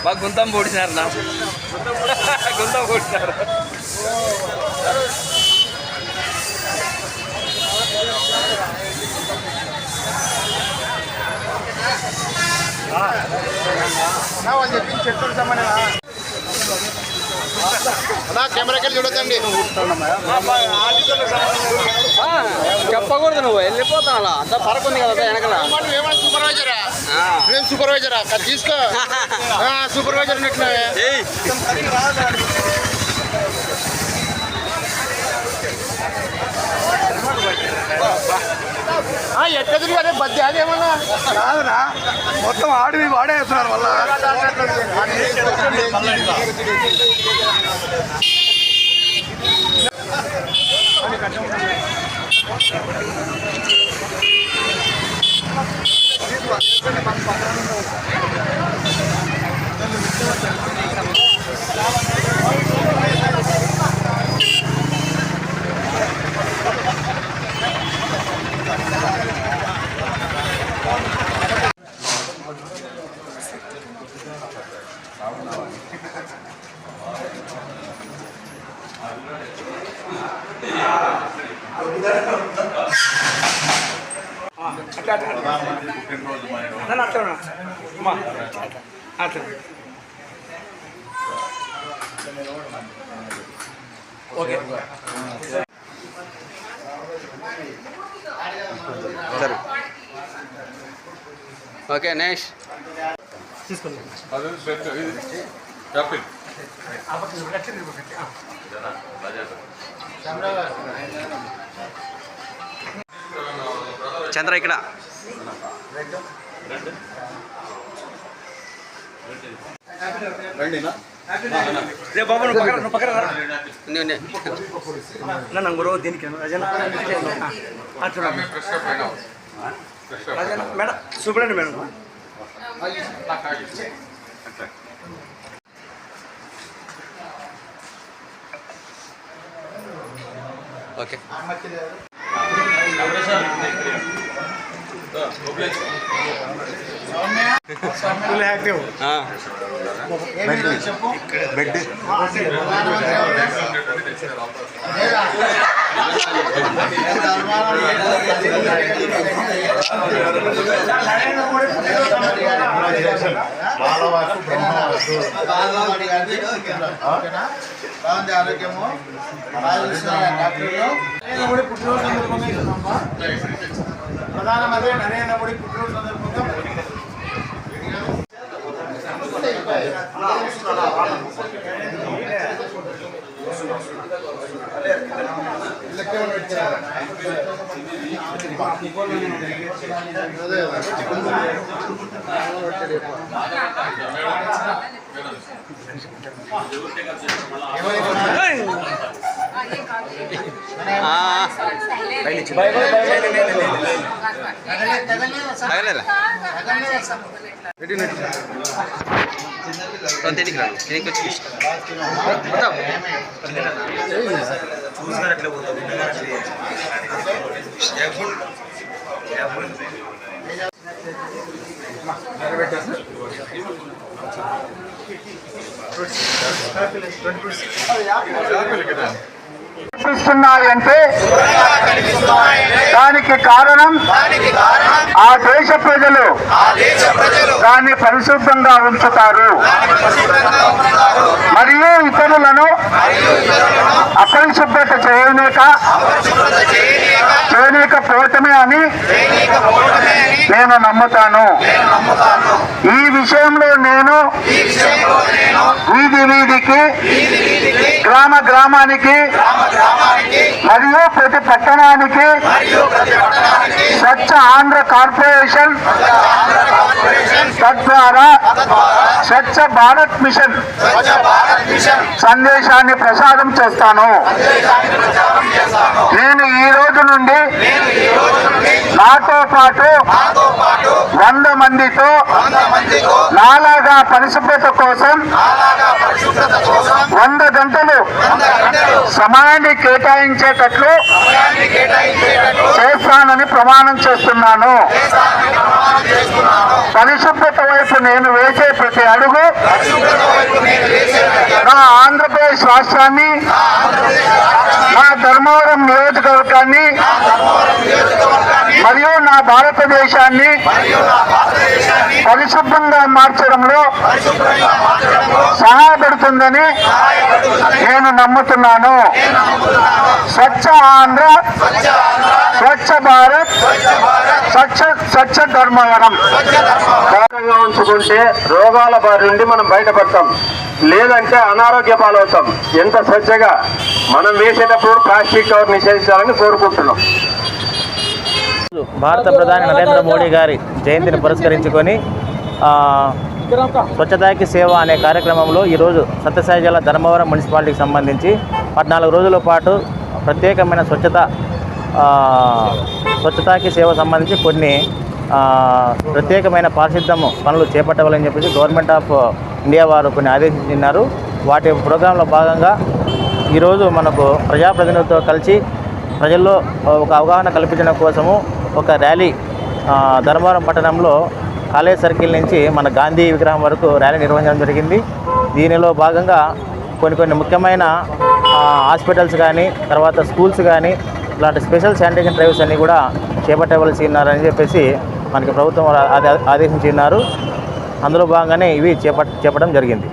బాగా గుంతం పొడిచినారు నా గుంతం పొడిచినారు. కెమెరాకి చూడొద్దండి, చెప్పకూడదు. నువ్వు వెళ్ళిపోతావు అలా అంత ఫరక్ ఉంది కదా వెనకల. సూపర్వైజరా సూపర్వైజరా తీసుకో. సూపర్వైజర్ ఎట్లా తిరిగి అదే బద్ది అదేమన్నా కాదురా, మొత్తం ఆడివి వాడేస్తున్నారు వల్ల. ఓకే ఓకే నెక్స్ట్ తీసుకోండి. చంద్ర ఇక్కడ నంగురు దీనికి మేడం చూపండి madam. Okay full active. Bed బాగుంది ఆరోగ్యము. పుట్టినరోజు సందర్భంగా ప్రధానమంత్రి నరేంద్ర మోడీ పుట్టినరోజు సందర్భంగా కనిపిస్తున్నాయంటే దానికి కారణం ఆ దేశ ప్రజలు దాన్ని పరిశుభ్రంగా ఉంచుతారు మరియు ఇతరులను అపరిశుభ్రత చేయలేకపోవటమే అని నేను నమ్ముతాను. ఈ విషయంలో నేను వీధి వీధికి, గ్రామ గ్రామానికి మరియు ప్రతి పట్టణానికి స్వచ్ఛ ఆంధ్ర కార్పొరేషన్ తద్వారా స్వచ్ఛ భారత్ మిషన్ సందేశాన్ని ప్రసారం చేస్తాను. నేను ఈ రోజు నుండి నాతో పాటు 100 మందితో నాలాగా పరిశుభ్రత కోసం 100 గంటలు సమయాన్ని కేటాయించేటట్లు చేస్తానని ప్రమాణం చేస్తున్నాను. పరిశుభ్రత వైపు నేను వేసే ప్రతి అడుగు నా ఆంధ్రప్రదేశ్ రాష్ట్రాన్ని, నా ధర్మవరం నియోజకవర్గాన్ని మరియు నా భారతదేశాన్ని పరిశుభ్రంగా మార్చడంలో సహాయపడుతుందని నేను నమ్ముతున్నాను. స్వచ్ఛ ఆంధ్ర, స్వచ్ఛ భారత్, స్వచ్ఛ ధర్మవరం. జాగ్రత్తగా ఉంచుకుంటే రోగాల బారి నుండి మనం బయటపడతాం, లేదంటే అనారోగ్య పాలవుతాం. ఎంత స్వచ్ఛగా మనం వేసేటప్పుడు ప్లాస్టిక్ కవర్ నిషేధించాలని కోరుకుంటున్నాం. భారత ప్రధాని నరేంద్ర మోడీ గారి జయంతిని పురస్కరించుకొని స్వచ్ఛతాకి సేవ అనే కార్యక్రమంలో ఈరోజు సత్యసాయి జిల్లా ధర్మవరం మున్సిపాలిటీకి సంబంధించి 14 రోజుల పాటు ప్రత్యేకమైన స్వచ్ఛతాకి సేవ సంబంధించి కొన్ని ప్రత్యేకమైన పారిశుద్ధ్యం పనులు చేపట్టవాలని చెప్పేసి గవర్నమెంట్ ఆఫ్ ఇండియా వారు కొన్ని ఆదేశించినారు. వాటి ప్రోగ్రాంలో భాగంగా ఈరోజు మనకు ప్రజాప్రతినిధులతో కలిసి ప్రజల్లో ఒక అవగాహన కల్పించడం కోసము ఒక ర్యాలీ ధర్మవరం పట్టణంలో కాలేజ్ సర్కిల్ నుంచి మన గాంధీ విగ్రహం వరకు ర్యాలీ నిర్వహించడం జరిగింది. దీనిలో భాగంగా కొన్ని ముఖ్యమైన హాస్పిటల్స్ కానీ, తర్వాత స్కూల్స్ కానీ ఇలాంటి స్పెషల్ శానిటేషన్ డ్రైవ్స్ అన్నీ కూడా చేపట్టవలసి ఉన్నారని చెప్పేసి మనకి ప్రభుత్వం ఆదేశించి ఉన్నారు. అందులో భాగంగానే ఇవి చేపట్టడం జరిగింది.